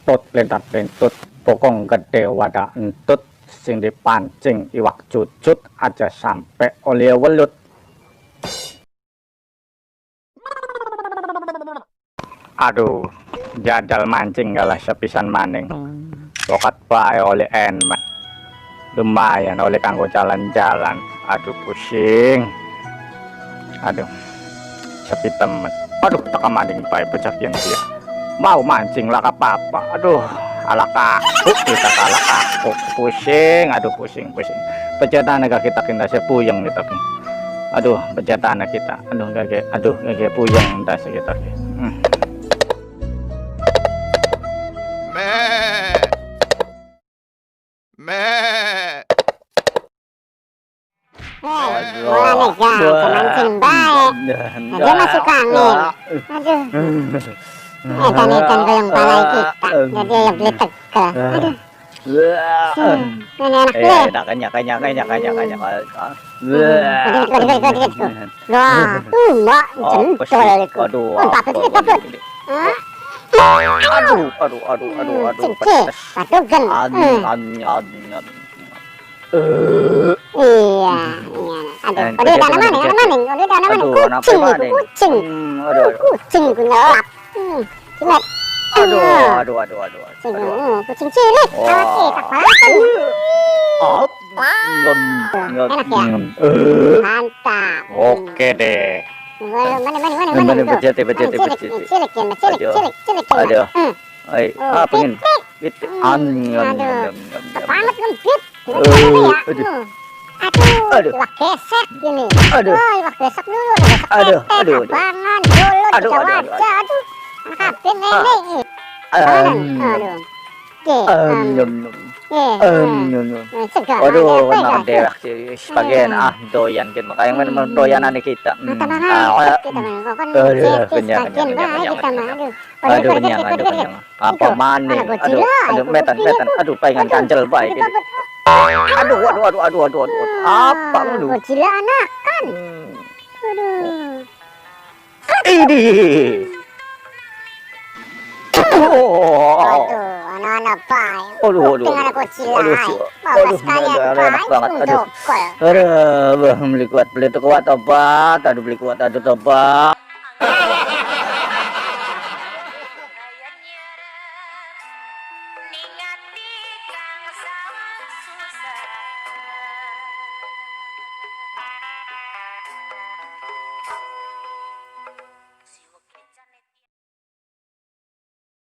lentut lentat lentut pokong gede wadah entut sing dipancing iwak cucut aja sampai oleh welut. Aduh, jadal mancing galah sepisan maning. Pokat bae oleh enak. Lumayan oleh kanggo jalan-jalan. Aduh pusing. Aduh, sepi temen. Aduh, tak maning bae becak yang dia. Mau mancing lah apa-apa. Aduh, ala kaku kita kalah kaku. Pusing, aduh pusing. Pejatan kita sepuyeng kita. Aduh, pejatan kita. Aduh gage puyeng ndas kita. Mancing baik. Dia masuk angin. Aduh. Edan goyang palai kita. Jadi yang beli tegal. Aduh. Ini enak deh. Kanya. Wah, tuh mbak jentol itu. Apa sih kita? Aduh. Cincin, patugan. Iya. Aduh, udah maning. Kucing nyelap. Cilet. Aduh. Kucing cilik. Tak balapan. Enak ya? Mantap. Oke deh. Mana Becet. cilik. Aduh. Pengen. Panas kan fit. Aduh, iwak gesek gini. Iwak gesek dulu. Aduh. Bangan dulu. Aduh. Kapin ini. Aduh, memang dewek sih sebagian doyan gitu makanya memang doyanan kita. Kenyang. Apa maning? Aduh, metan. Aduh, pengen kancel baik gitu. Aduh. Apa lu? Gila anakan. Aduh. Ini. Anak-anak baik. Aduh. Dengan anak kecil lain. Bagus kalian baik. Aduh, beli kuat obat. Aduh, beli kuat obat.